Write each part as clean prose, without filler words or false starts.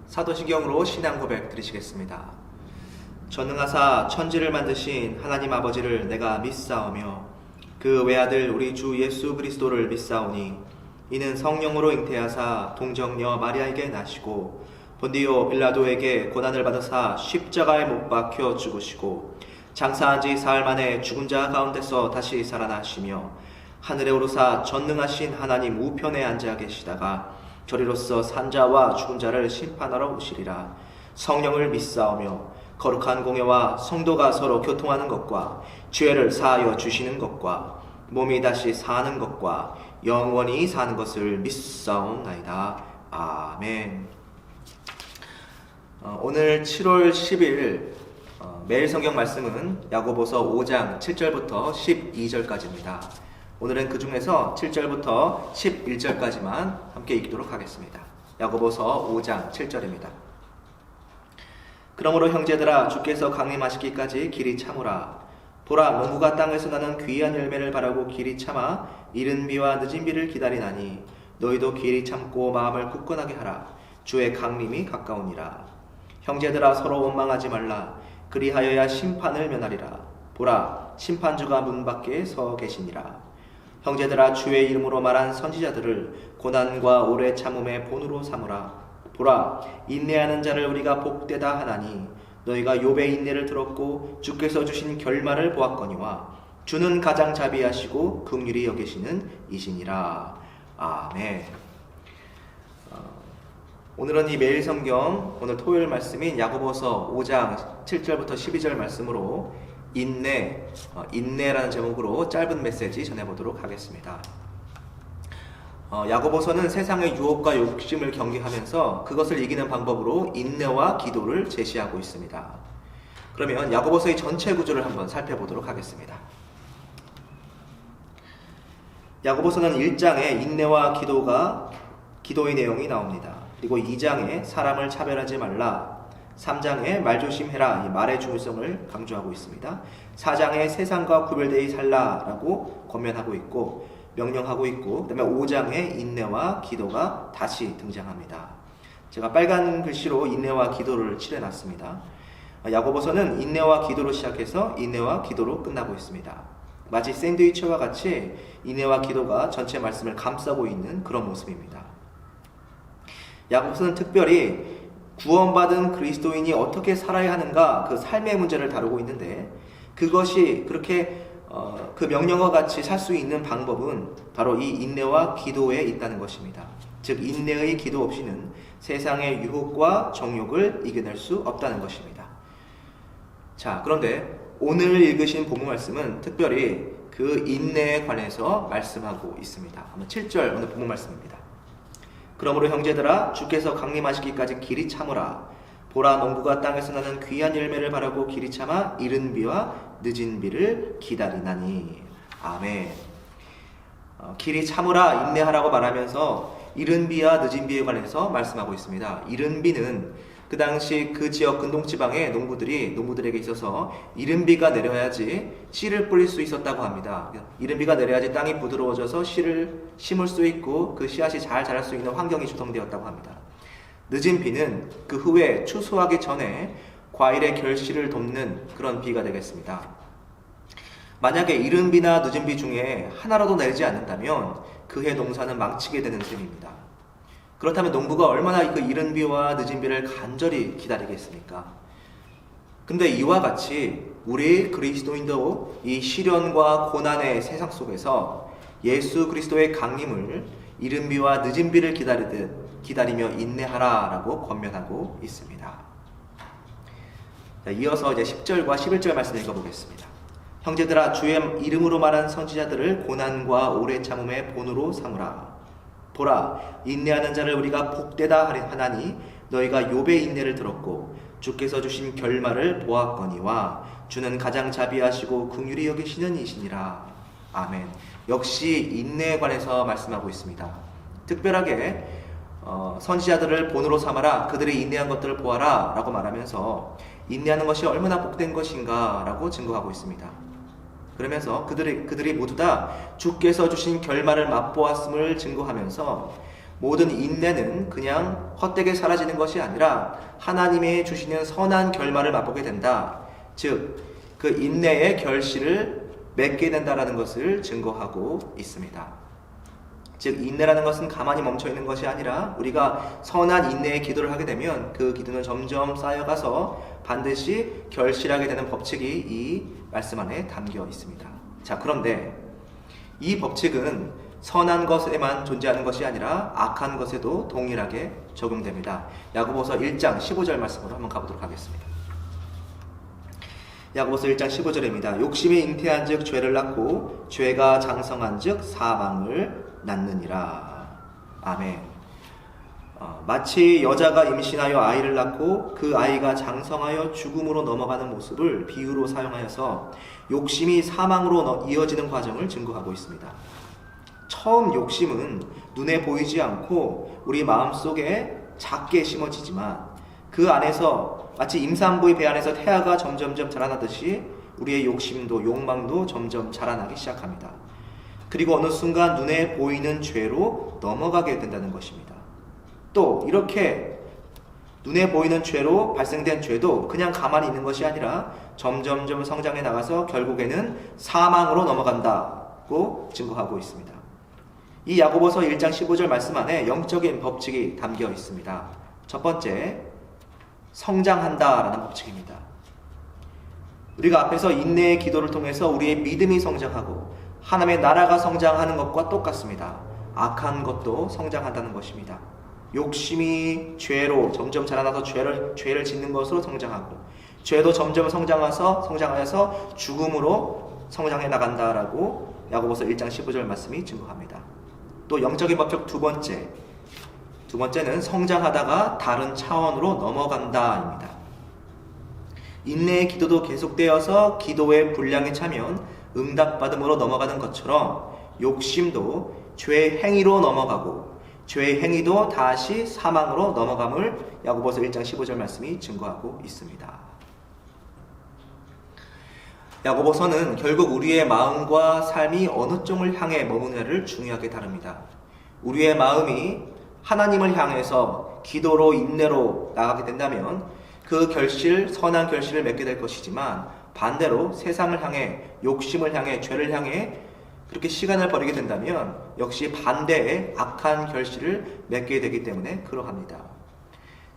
사도신경으로 신앙 고백 드리시겠습니다. 전능하사 천지를 만드신 하나님 아버지를 내가 믿사오며 그 외아들 우리 주 예수 그리스도를 믿사오니 이는 성령으로 잉태하사 동정녀 마리아에게 나시고 본디오 빌라도에게 고난을 받으사 십자가에 못 박혀 죽으시고 장사한 지 사흘 만에 죽은 자 가운데서 다시 살아나시며 하늘에 오르사 전능하신 하나님 우편에 앉아 계시다가 저리로서 산자와 죽은 자를 심판하러 오시리라. 성령을 믿사오며 거룩한 공예와 성도가 서로 교통하는 것과 죄를 사하여 주시는 것과 몸이 다시 사는 것과 영원히 사는 것을 믿사옵나이다. 아멘. 오늘 7월 10일 매일 성경 말씀은 야고보서 5장 7절부터 12절까지입니다. 오늘은 그 중에서 7절부터 11절까지만 함께 읽도록 하겠습니다. 야고보서 5장 7절입니다. 그러므로 형제들아 주께서 강림하시기까지 길이 참으라. 보라 농부가 땅에서 나는 귀한 열매를 바라고 길이 참아 이른 비와 늦은 비를 기다리나니 너희도 길이 참고 마음을 굳건하게 하라. 주의 강림이 가까우니라. 형제들아 서로 원망하지 말라. 그리하여야 심판을 면하리라. 보라 심판주가 문 밖에 서 계시니라. 형제들아 주의 이름으로 말한 선지자들을 고난과 오래 참음의 본으로 삼으라. 보라 인내하는 자를 우리가 복되다 하나니 너희가 욥의 인내를 들었고 주께서 주신 결말을 보았거니와 주는 가장 자비하시고 긍휼히 여기시는 이시니라. 아멘. 오늘은 이 매일 성경 오늘 토요일 말씀인 야고보서 5장 7절부터 12절 말씀으로 인내라는 제목으로 짧은 메시지 전해보도록 하겠습니다. 야고보서는 세상의 유혹과 욕심을 경계하면서 그것을 이기는 방법으로 인내와 기도를 제시하고 있습니다. 그러면 야고보서의 전체 구조를 한번 살펴보도록 하겠습니다. 야고보서는 1장에 인내와 기도의 내용이 나옵니다. 그리고 2장에 사람을 차별하지 말라, 3장에 말조심해라, 이 말의 중요성을 강조하고 있습니다. 4장에 세상과 구별되이 살라라고 권면하고 있고 명령하고 있고, 그 다음에 5장에 인내와 기도가 다시 등장합니다. 제가 빨간 글씨로 인내와 기도를 칠해놨습니다. 야고보서는 인내와 기도로 시작해서 인내와 기도로 끝나고 있습니다. 마치 샌드위치와 같이 인내와 기도가 전체 말씀을 감싸고 있는 그런 모습입니다. 야고보서는 특별히 구원받은 그리스도인이 어떻게 살아야 하는가, 그 삶의 문제를 다루고 있는데, 그것이 그렇게 그 명령과 같이 살 수 있는 방법은 바로 이 인내와 기도에 있다는 것입니다. 즉 인내의 기도 없이는 세상의 유혹과 정욕을 이겨낼 수 없다는 것입니다. 자, 그런데 오늘 읽으신 본문 말씀은 특별히 그 인내에 관해서 말씀하고 있습니다. 7절 오늘 본문 말씀입니다. 그러므로 형제들아 주께서 강림하시기까지 길이 참으라. 보라 농부가 땅에서 나는 귀한 열매를 바라고 길이 참아 이른 비와 늦은 비를 기다리나니. 아멘. 길이 참으라, 인내하라고 말하면서 이른 비와 늦은 비에 관해서 말씀하고 있습니다. 이른 비는 그 당시 그 지역 근동지방의 농부들에게 있어서 이른 비가 내려야지 씨를 뿌릴 수 있었다고 합니다. 이른 비가 내려야지 땅이 부드러워져서 씨를 심을 수 있고 그 씨앗이 잘 자랄 수 있는 환경이 조성되었다고 합니다. 늦은 비는 그 후에 추수하기 전에 과일의 결실을 돕는 그런 비가 되겠습니다. 만약에 이른 비나 늦은 비 중에 하나라도 내리지 않는다면 그해 농사는 망치게 되는 셈입니다. 그렇다면 농부가 얼마나 그 이른 비와 늦은 비를 간절히 기다리겠습니까? 근데 이와 같이 우리 그리스도인도 이 시련과 고난의 세상 속에서 예수 그리스도의 강림을 이른 비와 늦은 비를 기다리며 인내하라라고 권면하고 있습니다. 자, 이어서 이제 10절과 11절 말씀 읽어보겠습니다. 형제들아 주의 이름으로 말한 선지자들을 고난과 오래 참음의 본으로 삼으라. 보라 인내하는 자를 우리가 복되다 하나니 너희가 욥의 인내를 들었고 주께서 주신 결말을 보았거니와 주는 가장 자비하시고 긍휼히 여기시는 이시니라. 아멘. 역시 인내에 관해서 말씀하고 있습니다. 특별하게 선지자들을 본으로 삼아라, 그들이 인내한 것들을 보아라 라고 말하면서 인내하는 것이 얼마나 복된 것인가 라고 증거하고 있습니다. 그러면서 그들이 모두 다 주께서 주신 결말을 맛보았음을 증거하면서 모든 인내는 그냥 헛되게 사라지는 것이 아니라 하나님의 주시는 선한 결말을 맛보게 된다. 즉, 그 인내의 결실을 맺게 된다라는 것을 증거하고 있습니다. 즉, 인내라는 것은 가만히 멈춰 있는 것이 아니라 우리가 선한 인내의 기도를 하게 되면 그 기도는 점점 쌓여가서 반드시 결실하게 되는 법칙이 이 말씀 안에 담겨 있습니다. 자, 그런데 이 법칙은 선한 것에만 존재하는 것이 아니라 악한 것에도 동일하게 적용됩니다. 야고보서 1장 15절 말씀으로 한번 가보도록 하겠습니다. 야고보서 1장 15절입니다. 욕심이 잉태한 즉 죄를 낳고 죄가 장성한 즉 사망을 낳느니라. 아멘. 마치 여자가 임신하여 아이를 낳고 그 아이가 장성하여 죽음으로 넘어가는 모습을 비유로 사용하여서 욕심이 사망으로 이어지는 과정을 증거하고 있습니다. 처음 욕심은 눈에 보이지 않고 우리 마음속에 작게 심어지지만 그 안에서 마치 임산부의 배 안에서 태아가 점점점 자라나듯이 우리의 욕심도 욕망도 점점 자라나기 시작합니다. 그리고 어느 순간 눈에 보이는 죄로 넘어가게 된다는 것입니다. 또 이렇게 눈에 보이는 죄로 발생된 죄도 그냥 가만히 있는 것이 아니라 점점점 성장해 나가서 결국에는 사망으로 넘어간다고 증거하고 있습니다. 이 야고보서 1장 15절 말씀 안에 영적인 법칙이 담겨 있습니다. 첫 번째, 성장한다라는 법칙입니다. 우리가 앞에서 인내의 기도를 통해서 우리의 믿음이 성장하고 하나님의 나라가 성장하는 것과 똑같습니다. 악한 것도 성장한다는 것입니다. 욕심이 죄로 점점 자라나서 죄를 짓는 것으로 성장하고 죄도 점점 성장하여서 죽음으로 성장해 나간다라고 야고보서 1장 15절 말씀이 증거합니다. 또 영적인 법칙 두 번째는 성장하다가 다른 차원으로 넘어간다입니다. 인내의 기도도 계속되어서 기도의 분량이 차면 응답받음으로 넘어가는 것처럼 욕심도 죄의 행위로 넘어가고 죄의 행위도 다시 사망으로 넘어감을 야고보서 1장 15절 말씀이 증거하고 있습니다. 야고보서는 결국 우리의 마음과 삶이 어느 쪽을 향해 머무느냐를 중요하게 다룹니다. 우리의 마음이 하나님을 향해서 기도로 인내로 나가게 된다면 그 선한 결실을 맺게 될 것이지만 반대로 세상을 향해 욕심을 향해 죄를 향해 그렇게 시간을 버리게 된다면 역시 반대의 악한 결실을 맺게 되기 때문에 그러합니다.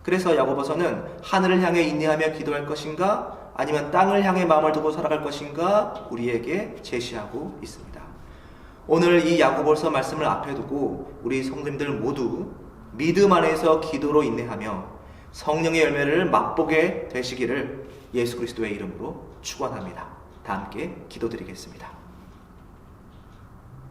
그래서 야고보서는 하늘을 향해 인내하며 기도할 것인가 아니면 땅을 향해 마음을 두고 살아갈 것인가 우리에게 제시하고 있습니다. 오늘 이 야고보서 말씀을 앞에 두고 우리 성도님들 모두 믿음 안에서 기도로 인내하며 성령의 열매를 맛보게 되시기를 예수 그리스도의 이름으로 축원합니다. 다 함께 기도드리겠습니다.